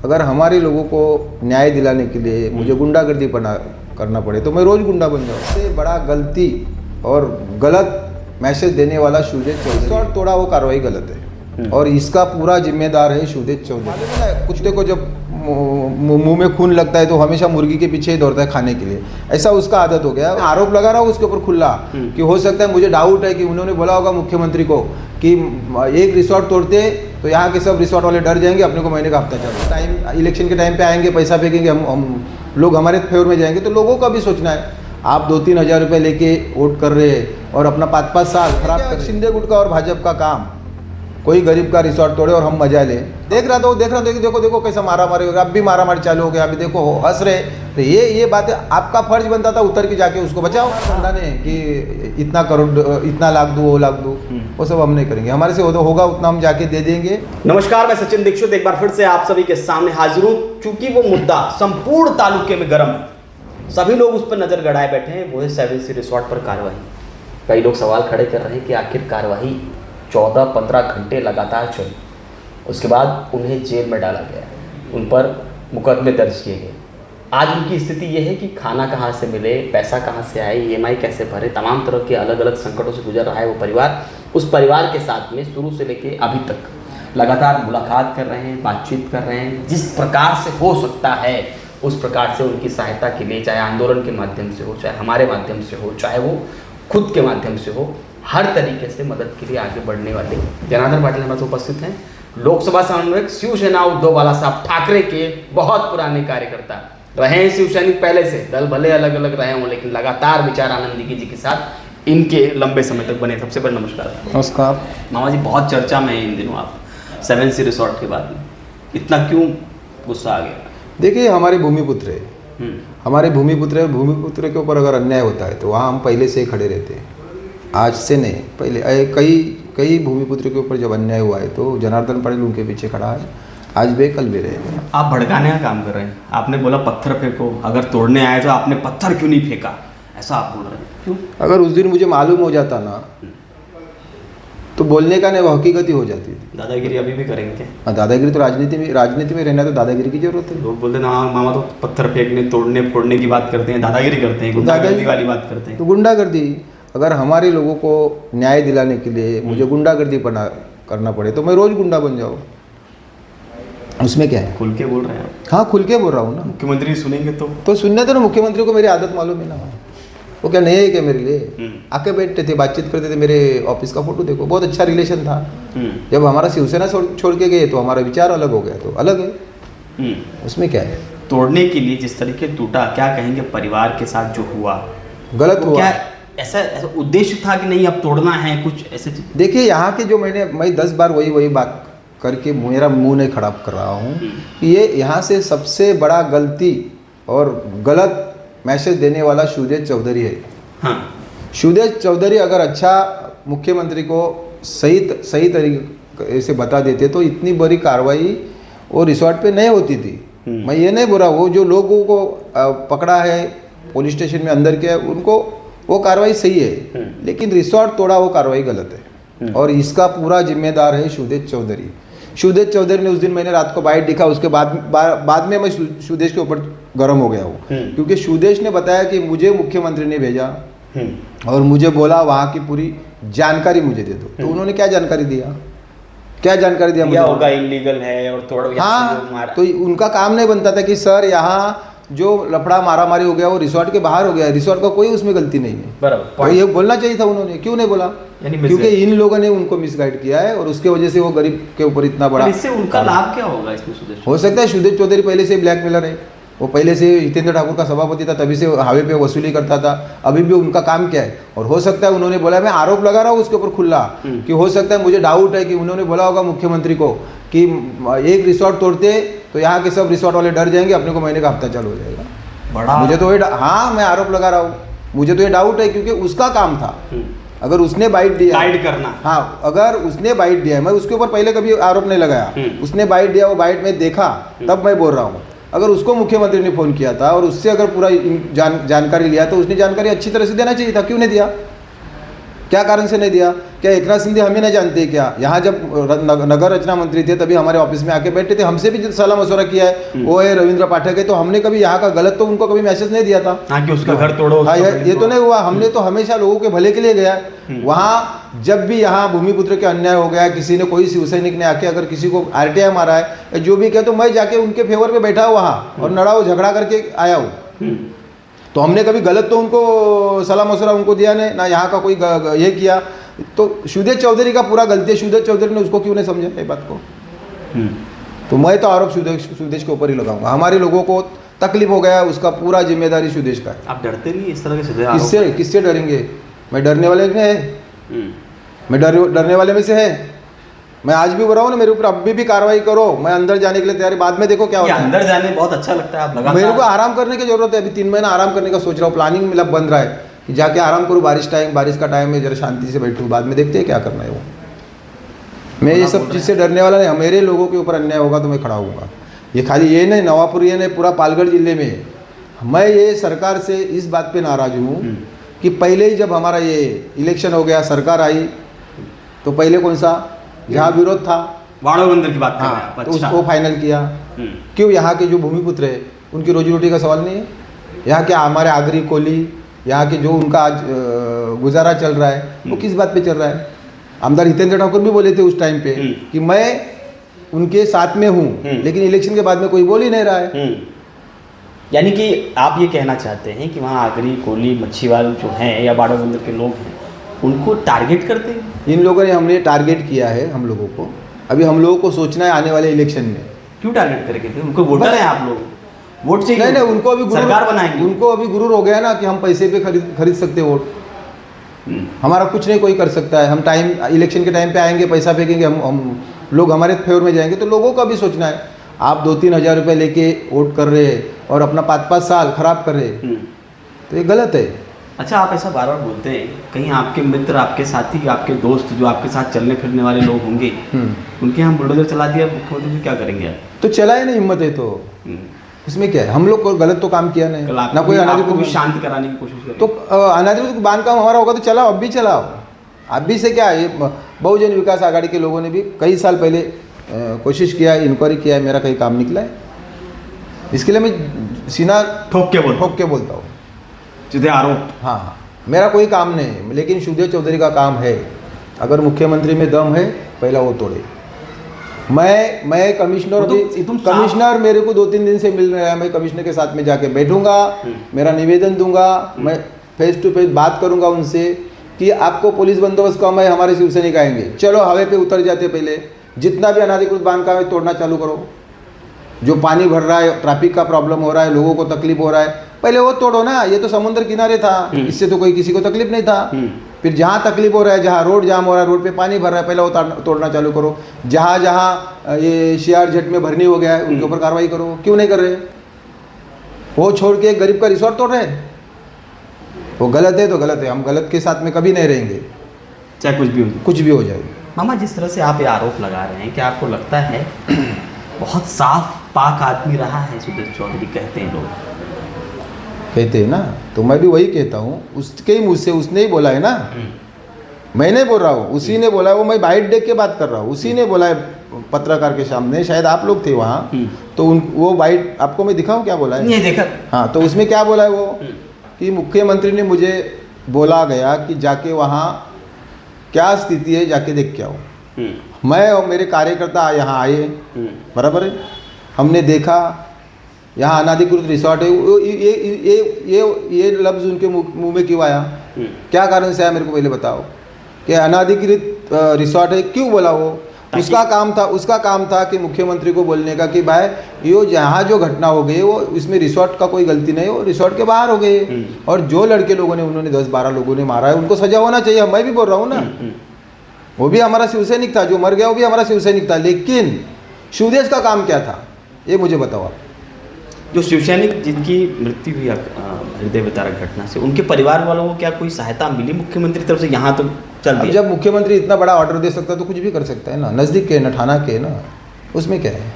अगर हमारे लोगों को न्याय दिलाने के लिए मुझे गुंडागर्दी करना पड़े तो मैं रोज गुंडा बन जाऊँ। सबसे बड़ा गलती और गलत मैसेज देने वाला शुदेश चौधरी और तोड़ा वो कार्रवाई गलत है और इसका पूरा जिम्मेदार है शुदेश चौधरी। कुत्ते को जब मुंह में खून लगता है तो हमेशा मुर्गी के पीछे ही दौड़ता है खाने के लिए, ऐसा उसका आदत हो गया। आरोप लगा रहा हूँ उसके ऊपर खुला कि हो सकता है, मुझे डाउट है कि उन्होंने बोला होगा मुख्यमंत्री को कि एक रिसोर्ट तोड़ते तो यहाँ के सब रिसोर्ट वाले डर जाएंगे, अपने को महीने का हफ्ता चलो, टाइम इलेक्शन के टाइम पे आएंगे, पैसा फेंकेंगे, हम लोग हमारे फेवर में जाएंगे। तो लोगों का भी सोचना है, आप 2-3 हज़ार रुपये लेके वोट कर रहे हैं और अपना 5-5 साल खराब कर। शिंदे गुट का और भाजपा का काम कोई गरीब का रिसोर्ट तोड़े और हम मजा ले। देख रहा था कि देखो कैसा मारा मारी हो गया, अब भी मारा मारी चालू हो गया, अभी देखो हंस रहे। तो ये बातें आपका फर्ज बनता था उतर के जाके उसको बचाओ। ने कि इतना करोड़, इतना लाख दूँ, वो लाख दूँ, वो सब हम नहीं करेंगे। हमारे से होगा उतना हम जाके दे देंगे। नमस्कार, मैं सचिन दीक्षित एक बार फिर से आप सभी के सामने हाजिर हूँ। चूंकि वो मुद्दा संपूर्ण तालुके में गर्म है, सभी लोग उस पर नजर गड़ाए बैठे हैं, वो है 7C रिसोर्ट पर कार्रवाई। कई लोग सवाल खड़े कर रहे हैं कि आखिर कार्रवाई 14-15 घंटे लगातार चली, उसके बाद उन्हें जेल में डाला गया, उन पर मुकदमे दर्ज किए गए। आज उनकी स्थिति यह है कि खाना कहाँ से मिले, पैसा कहाँ से आए, EMI कैसे भरे, तमाम तरह के अलग अलग संकटों से गुजर रहा है वो परिवार। उस परिवार के साथ में शुरू से लेकर अभी तक लगातार मुलाकात कर रहे हैं, बातचीत कर रहे हैं। जिस प्रकार से हो सकता है उस प्रकार से उनकी सहायता के लिए, चाहे आंदोलन के माध्यम से हो, चाहे हमारे माध्यम से हो, चाहे वो खुद के माध्यम से हो, हर तरीके से मदद के लिए आगे बढ़ने वाले जनार्दन पाटिल हमारे से उपस्थित हैं। लोकसभा समन्वयक शिवसेना उद्धव बाला साहब ठाकरे के बहुत पुराने कार्यकर्ता रहे हैं। शिवसैनिक पहले से, दल भले अलग अलग रहे हों, लेकिन लगातार विचार आनंदी जी के साथ इनके लंबे समय तक बने। सबसे पहले नमस्कार। नमस्कार मामा जी, बहुत चर्चा में है इन दिनों आप 7C रिसोर्ट के बाद में, इतना क्यों गुस्सा आ गया? देखिए, हमारे भूमिपुत्र है, हमारे भूमिपुत्र है। भूमिपुत्र के ऊपर अगर अन्याय होता है तो वहाँ हम पहले से ही खड़े रहते हैं, आज से नहीं, पहले कई भूमिपुत्र के ऊपर जब अन्याय हुआ है तो जनार्दन पाटिल उनके पीछे खड़ा है, आज भी कल भी रहेगा। आप भड़काने का काम कर रहे हैं। आपने बोला पत्थर फेंको, अगर तोड़ने आए तो आपने पत्थर क्यों नहीं फेंका, ऐसा आप बोल रहे हैं, क्यों? अगर उस दिन मुझे मालूम हो जाता ना तो बोलने का नहीं, वो हकीकत ही हो जाती थी। दादागिरी अभी भी करेंगे क्या? दादागिरी तो राजनीति में रहना, तो दादागिरी की जरूरत है। लोग बोलते हैं ना, मामा तो पत्थर फेंकने, तोड़ने फोड़ने की बात करते हैं, दादागिरी करते हैं, गुंडागर्दी वाली बात करते हैं। तो गुंडागर्दी, अगर हमारे लोगों को न्याय दिलाने के लिए मुझे गुंडागर्दी करना पड़े तो मैं रोज गुंडा बन जाऊँ, उसमें क्या है? खुल के बोल रहे हैं? हाँ, खुल के बोल रहा हूँ ना। मुख्यमंत्री सुनेंगे तो सुनने दो ना। मुख्यमंत्री को मेरी आदत मालूम है ना, वो क्या नहीं है क्या मेरे लिए? आके बैठते थे, बातचीत करते थे, मेरे ऑफिस का फोटो देखो, बहुत अच्छा रिलेशन था। जब हमारा शिवसेना छोड़ के गए तो हमारा विचार अलग हो गया, तो अलग है, उसमें क्या है? तोड़ने के लिए जिस तरीके टूटा, क्या कहेंगे परिवार के साथ जो हुआ गलत हुआ? क्या ऐसा उद्देश्य था कि नहीं अब तोड़ना है, कुछ ऐसे? देखिए, यहाँ के जो मैं 10 बार वही बात करके मेरा मुंह नहीं खराब कर रहा हूँ कि ये यहाँ से सबसे बड़ा गलती और गलत मैसेज देने वाला शुदेश चौधरी है। हाँ, शुदेश चौधरी अगर अच्छा मुख्यमंत्री को सही तरीके से बता देते तो इतनी बड़ी कार्रवाई वो रिसोर्ट पे नहीं होती थी। मैं ये नहीं बोल रहा, वो जो लोगों को पकड़ा है पुलिस स्टेशन में अंदर किया, उनको वो कार्रवाई सही है, लेकिन रिसोर्ट तोड़ा वो कार्रवाई गलत है और इसका पूरा जिम्मेदार है शुदेश चौधरी। शुदेश चौधरी ने उस दिन, मैंने रात को बाइट दिखा, उसके बाद में मैं शुदेश के ऊपर गर्म हो गया हूँ, क्योंकि शुदेश ने बताया कि मुझे मुख्यमंत्री ने भेजा और मुझे बोला वहाँ की पूरी जानकारी मुझे दे दो। तो उन्होंने क्या जानकारी दिया? मुझे होगा इलीगल है और थोड़ा। हाँ, तो उनका काम नहीं बनता था कि सर यहाँ जो लफड़ा मारामारी हो गया वो रिसोर्ट के बाहर हो गया, रिसोर्ट का कोई उसमें गलती नहीं है। बराबर, ये बोलना चाहिए था उन्होंने, क्यों नहीं बोला? क्योंकि इन लोगों ने उनको मिसगाइड किया है और उसके वजह से वो गरीब के ऊपर इतना बड़ा। इससे उनका लाभ क्या होगा इसमें? हो सकता है शुदेश चौधरी पहले से ब्लैकमेलर है, वो पहले से हितेंद्र ठाकुर का सभापति था, तभी से हाईवे पे वसूली करता था, अभी भी उनका काम क्या है? और हो सकता है उन्होंने बोला, मैं आरोप लगा रहा हूँ उसके ऊपर खुला कि हो सकता है, मुझे डाउट है कि उन्होंने बोला होगा मुख्यमंत्री को कि एक रिसोर्ट तोड़ते तो यहाँ के सब रिसोर्ट वाले डर जाएंगे, अपने को महीने का हफ्ता चालू हो जाएगा। मुझे तो हाँ, मैं आरोप लगा रहा हूँ, मुझे तो ये डाउट है, क्योंकि उसका काम था। अगर उसने बाइट दिया, गाइड करना, हाँ, अगर उसने बाइट दिया, मैं उसके ऊपर पहले कभी आरोप नहीं लगाया, उसने बाइट दिया, वो बाइट में देखा, तब मैं बोल रहा हूँ। अगर उसको मुख्यमंत्री ने फोन किया था और उससे अगर पूरा जानकारी लिया तो उसने जानकारी अच्छी तरह से देना चाहिए था, क्यों नहीं दिया? क्या कारण से नहीं दिया? क्या एकनाथ शिंदे हमें नहीं जानते क्या? यहाँ जब नगर रचना मंत्री थे तभी हमारे ऑफिस में आके बैठे थे, हमसे भी सलाह मशवरा किया है। वो है रविंद्र पाठक है, तो हमने कभी यहाँ का गलत तो उनको कभी मैसेज नहीं दिया था। हाँ कि उसका घर तोड़ो, हाँ, ये तो नहीं हुआ। हमने तो हमेशा लोगों के भले के लिए गया। वहाँ जब भी यहाँ भूमिपुत्र के अन्याय हो गया, किसी ने कोई शिवसैनिक ने आके अगर किसी को RTI मारा है जो भी किया, तो मैं जाके उनके फेवर में बैठा हूँ वहाँ और लड़ा झगड़ा करके आया हूँ। तो हमने कभी गलत तो उनको सलाह मशवरा उनको दिया नहीं ना, यहाँ का कोई ये किया। तो सुदेश चौधरी का पूरा गलती है, सुदेश चौधरी ने उसको क्यों नहीं समझा ये बात को? तो मैं तो आरोप सुदेश के ऊपर ही लगाऊंगा। हमारे लोगों को तकलीफ हो गया, उसका पूरा जिम्मेदारी सुदेश का है। आप डरते नहीं इस तरह के किससे डरेंगे? मैं डरने वाले में है, मैं डरने वाले में से है। मैं आज भी बोल रहा हूँ ना, मेरे ऊपर अभी भी कार्रवाई करो, मैं अंदर जाने के लिए तैयार। बाद में देखो क्या होता है। अंदर जाने बहुत अच्छा लगता है, आप लगातार। मेरे को आराम करने की जरूरत है। अभी 3 महीना आराम करने का सोच रहा हूँ, प्लानिंग मतलब बन रहा है कि जाके आराम करूँ। बारिश का टाइम है, जरा शांति से बैठूँ, बाद में देखते हैं क्या करना है वो। मैं ये सब चीज़ से डरने वाला नहीं। मेरे लोगों के ऊपर अन्याय होगा तो मैं खड़ा होऊंगा। ये खाली ये नहीं, नवापुर ये नहीं, पूरा पालगढ़ जिले में मैं ये सरकार से इस बात पे नाराज हूँ कि पहले ही जब हमारा ये इलेक्शन हो गया, सरकार आई, तो पहले कौन सा जहाँ विरोध था, वाड़ो मंदिर की बात कर रहे हैं हाँ, आप। तो उसको फाइनल किया। क्यों? यहाँ के जो भूमिपुत्र है उनकी रोजी रोटी का सवाल नहीं है? यहाँ के हमारे आगरी कोली, यहाँ के जो उनका आज गुजारा चल रहा है, वो किस बात पे चल रहा है? आमदार हितेंद्र ठाकुर भी बोले थे उस टाइम पे कि मैं उनके साथ में हूँ, लेकिन इलेक्शन के बाद में कोई बोल ही नहीं रहा है। यानी कि आप ये कहना चाहते हैं कि वहाँ आगरी कोली मच्छीवाल जो हैं या बाड़ो मंदिर के लोग हैं, उनको टारगेट करते हैं? इन लोगों ने हमने टारगेट किया है हम लोगों को। अभी हम लोगों को सोचना है आने वाले इलेक्शन में क्यों टारगेट करेंगे? उनको वोटर हैं आप लोग, वोट चाहिए? नहीं, उनको अभी सरकार बनाएंगे। उनको अभी गुरूर हो गया ना कि हम पैसे पे खरीद सकते वोट। हमारा कुछ नहीं कोई कर सकता है। हम टाइम इलेक्शन के टाइम पे आएंगे, पैसा फेंकेंगे, हम लोग हमारे फेवर में जाएंगे। तो लोगों का भी सोचना है। आप 2-3 हज़ार रुपये लेके वोट कर रहे हैं और अपना 5-5 साल खराब कर रहे हैं, तो ये गलत है। अच्छा, आप ऐसा बार बार बोलते हैं, कहीं आपके मित्र, आपके साथी, आपके दोस्त जो आपके साथ चलने फिरने वाले लोग होंगे, उनके यहाँ बुलडोजर चला दिया मुख्यमंत्री जी, क्या करेंगे आप? तो चलाए नहीं, हिम्मत है तो इसमें क्या है? हम लोग को गलत तो काम किया नहीं ना, कोई अनाधिकृत भी शांत कराने की कोशिश करें। तो अनाधिकृत बांधकाम हमारा होगा तो चलाओ, अब भी चलाओ। अभी से क्या है, बहुजन विकास आघाड़ी के लोगों ने भी कई साल पहले कोशिश किया, इंक्वायरी किया है, मेरा कहीं काम निकला है। इसके लिए मैं सीना ठोक के बोलता हूँ, सीधे आरोप। हाँ, मेरा कोई काम नहीं है, लेकिन सुदेश चौधरी का काम है। अगर मुख्यमंत्री में दम है, पहला वो तोड़े। मैं कमिश्नर मेरे को 2-3 दिन से मिल रहा है। मैं कमिश्नर के साथ में जाके बैठूंगा, मेरा निवेदन दूंगा, मैं फेस टू फेस बात करूंगा उनसे कि आपको पुलिस बंदोबस्त कम है, हमारे शिवसैनिक आएंगे, चलो हवे पे उतर जाते, पहले जितना भी अनाधिकृत बांधकाम है तोड़ना चालू करो। जो पानी भर रहा है, ट्रैफिक का प्रॉब्लम हो रहा है, लोगों को तकलीफ हो रहा है, पहले वो तोड़ो ना। ये तो समुद्र किनारे था, इससे तो कोई किसी को तकलीफ नहीं था। फिर जहाँ तकलीफ हो रहा है, जहाँ रोड जाम हो रहा है, रोड पे पानी भर रहा है, पहले वो तोड़ना चालू करो। जहाँ ये CRZ में भरनी हो गया है, उनके ऊपर कार्रवाई करो। क्यों नहीं कर रहे? वो छोड़ के गरीब का रिसोर्ट तोड़ रहे हैं। वो गलत है तो गलत है, हम गलत के साथ में कभी नहीं रहेंगे, चाहे कुछ भी हो जाए। मामा, जिस तरह से आप ये आरोप लगा रहे हैं, क्या आपको लगता है बहुत साफ पाक आदमी रहा है सुदेश चौधरी? कहते हैं लोग, कहते हैं ना, तो मैं भी वही कहता हूँ। उसके ही मुझसे उसने ही बोला है ना, मैं नहीं बोल रहा हूँ, उसी ने बोला है। वो मैं बाइट देख के बात कर रहा हूँ, उसी ने बोला है पत्रकार के सामने, शायद आप लोग थे वहाँ, तो वो बाइट आपको मैं दिखाऊँ क्या बोला है? नहीं देखा। हाँ, तो उसमें क्या बोला है वो कि मुख्यमंत्री ने मुझे बोला गया कि जाके वहाँ क्या स्थिति है, जाके देख के आओ। मैं और मेरे कार्यकर्ता यहाँ आए, बराबर है, हमने देखा यहाँ अनाधिकृत रिसोर्ट है। ये लफ्ज़ उनके मुंह में क्यों आया? क्या कारण से आया मेरे को पहले बताओ कि अनाधिकृत रिसोर्ट है, क्यों बोला वो? उसका काम था कि मुख्यमंत्री को बोलने का कि भाई ये जहाँ जो घटना हो गई वो इसमें रिसोर्ट का कोई गलती नहीं, वो रिसोर्ट के बाहर हो गए। और जो लड़के लोगों ने, उन्होंने 10-12 लोगों ने मारा है, उनको सजा होना चाहिए। मैं भी बोल रहा हूँ ना, वो भी हमारा शिवसैनिक था, जो मर गया वो भी हमारा शिवसैनिक था। लेकिन सुदेश का काम क्या था, ये मुझे बताओ आप। जो शिवसैनिक जिनकी मृत्यु हुई हृदय विदारक घटना से, उनके परिवार वालों को क्या कोई सहायता मिली मुख्यमंत्री तरफ से? यहाँ तो चल दिया। जब मुख्यमंत्री इतना बड़ा ऑर्डर दे सकता है तो कुछ भी कर सकता है ना, नज़दीक के ना, थाना के ना, उसमें क्या है?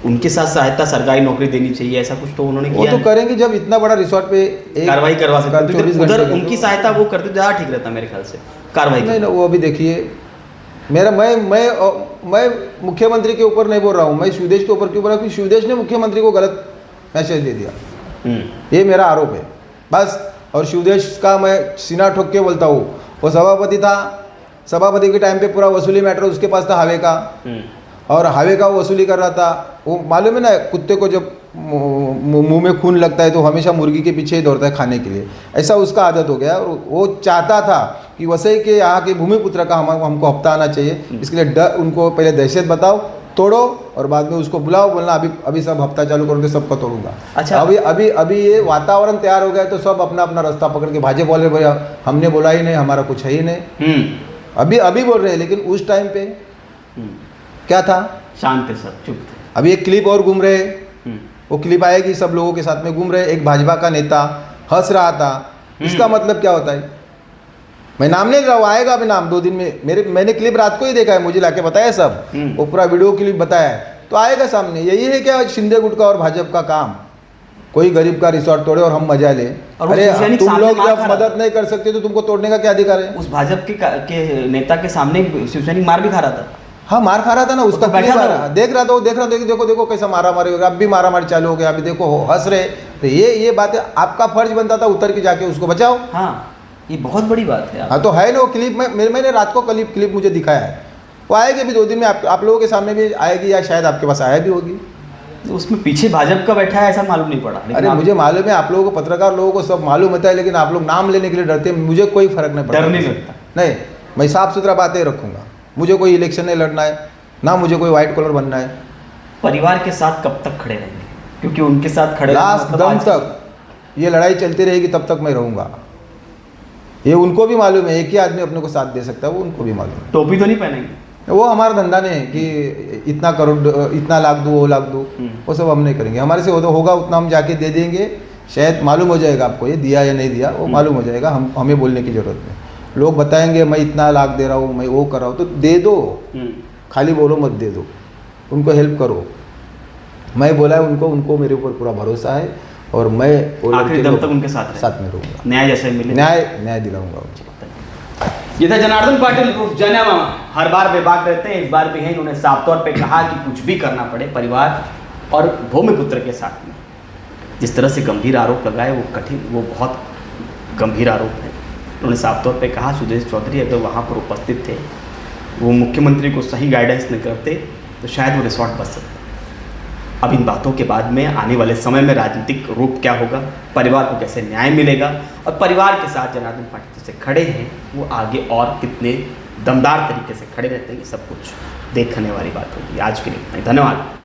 उनके साथ सहायता, सरकारी नौकरी देनी चाहिए, ऐसा कुछ तो उन्होंने किया? वो तो करेंगे जब इतना बड़ा रिसोर्ट पे कार्रवाई करवा सकते हैं। 24 उधर घंटे उनकी सहायता वो करते ज़्यादा ठीक रहता मेरे ख्याल से। कार्रवाई नहीं ना, वो अभी देखिए मेरा मैं मुख्यमंत्री के ऊपर नहीं बोल रहा हूँ, मैं शिवदेश के ऊपर क्यों बोल रहा हूँ कि शिवदेश ने मुख्यमंत्री को गलत मैसेज दे दिया, ये मेरा आरोप है बस। और शिवदेश का मैं सीना ठोक के बोलता हूँ, वो सभापति था, सभापति के टाइम पे पूरा वसूली मैटर उसके पास था हावे का, और हावे का वो वसूली कर रहा था। वो मालूम है ना, कुत्ते को जब मुंह में खून लगता है तो हमेशा मुर्गी के पीछे ही दौड़ता है खाने के लिए, ऐसा उसका आदत हो गया। और वो चाहता था कि वसई के यहाँ के भूमिपुत्र का हमको हफ्ता आना चाहिए, इसके लिए डर उनको पहले दहशत बताओ, तोड़ो, और बाद में उसको बुलाओ, बोलना अभी सब हफ्ता चालू करोगे सबको तोड़ूंगा। अच्छा, अभी ये वातावरण तैयार हो गया तो सब अपना अपना रास्ता पकड़ के भाजपा वाले भैया हमने बोला ही नहीं, हमारा कुछ है ही नहीं, अभी बोल रहे हैं। लेकिन उस टाइम पे क्या था, शांत थे सब, चुप थे। अभी एक क्लिप और घूम रहे, वो क्लिप आएगी, सब लोगों के साथ में घूम रहे, एक भाजपा का नेता हंस रहा था। इसका मतलब क्या होता है, मैं नाम नहीं ले रहा हूँ, आएगा अभी नाम 2 दिन में। मैंने क्लिप रात को ही देखा है, मुझे लाके बताया सब, वो पूरा वीडियो क्लिप बताया है, तो आएगा सामने। यही है क्या शिंदे गुट का और भाजपा का काम, कोई गरीब का रिसोर्ट तोड़े और हम मजा ले। अरे तुम लोग जब मदद नहीं कर सकते तो तुमको तोड़ने का क्या अधिकार है? उस भाजपा के नेता के सामने शिवसैनिक मार भी खा रहा था। हाँ, मार खा रहा था ना, उसका बैठा था, देख रहा था कि देखो कैसा मारा मारी हो गया, अब भी मारा मारी चालू हो गया, अभी देखो हंस रहे। तो ये बातें आपका फर्ज बनता था उतर के जाके उसको बचाओ। हाँ, ये बहुत बड़ी बात है। हाँ, तो है ना वो क्लिप, मैंने रात को क्लिप मुझे दिखाया है, वो आएगी अभी 2 दिन में, आप लोगों के सामने भी आएगी, या शायद आपके पास आया भी होगी। तो उसमें पीछे भाजपा का बैठा है ऐसा मालूम नहीं पड़ा। अरे मुझे मालूम है, आप लोगों को पत्रकार लोगों को सब मालूम होता है, लेकिन आप लोग नाम लेने के लिए डरते हैं। मुझे कोई फर्क नहीं पड़ता, डर नहीं लगता। नहीं, मैं साफ सुथरा बातें रखूंगा, मुझे कोई इलेक्शन नहीं लड़ना है, ना मुझे कोई व्हाइट कॉलर बनना है। परिवार के साथ कब तक खड़े रहेंगे? क्योंकि उनके साथ खड़े लास्ट दम तक ये लड़ाई चलती रहेगी, तब तक मैं रहूंगा। ये उनको भी मालूम है, एक ही आदमी अपने को साथ दे सकता है, वो उनको भी मालूम है। टोपी तो नहीं पहनेंगे? वो हमारा धंधा नहीं है कि इतना करोड़, इतना लाख दो, वो लाख दो, वो सब हम नहीं करेंगे। हमारे से होगा उतना हम जाके दे देंगे, शायद मालूम हो जाएगा आपको ये दिया या नहीं दिया, वो मालूम हो जाएगा। हमें बोलने की जरूरत नहीं। लोग बताएंगे मैं इतना लाख दे रहा हूँ, मैं वो कर रहा हूँ, तो दे दो, खाली बोलो मत, दे दो, उनको हेल्प करो। मैं बोला है उनको मेरे ऊपर पूरा भरोसा है, और मैं आखिरी दम तक उनके साथ में रहूँगा। न्याय जैसे मिले, न्याय दिलाऊंगा उनको। ये था जनार्दन पाटिल उर्फ जना मामा। हर बार बेबाक रहते हैं, इस बार भी है। इन्होंने साफ तौर पे कहा कि कुछ भी करना पड़े परिवार और भूमिपुत्र के साथ में। जिस तरह से गंभीर आरोप लगाए वो बहुत गंभीर आरोप है। उन्होंने साफ तौर पे कहा सुदेश चौधरी अगर वहाँ पर उपस्थित थे, वो मुख्यमंत्री को सही गाइडेंस न करते तो शायद वो रिसोर्ट बच सकता। अब इन बातों के बाद में आने वाले समय में राजनीतिक रूप क्या होगा, परिवार को कैसे न्याय मिलेगा, और परिवार के साथ जनार्दन पाटिल जैसे खड़े हैं वो आगे और कितने दमदार तरीके से खड़े रहते हैं, ये सब कुछ देखने वाली बात होगी। आज के लिए धन्यवाद।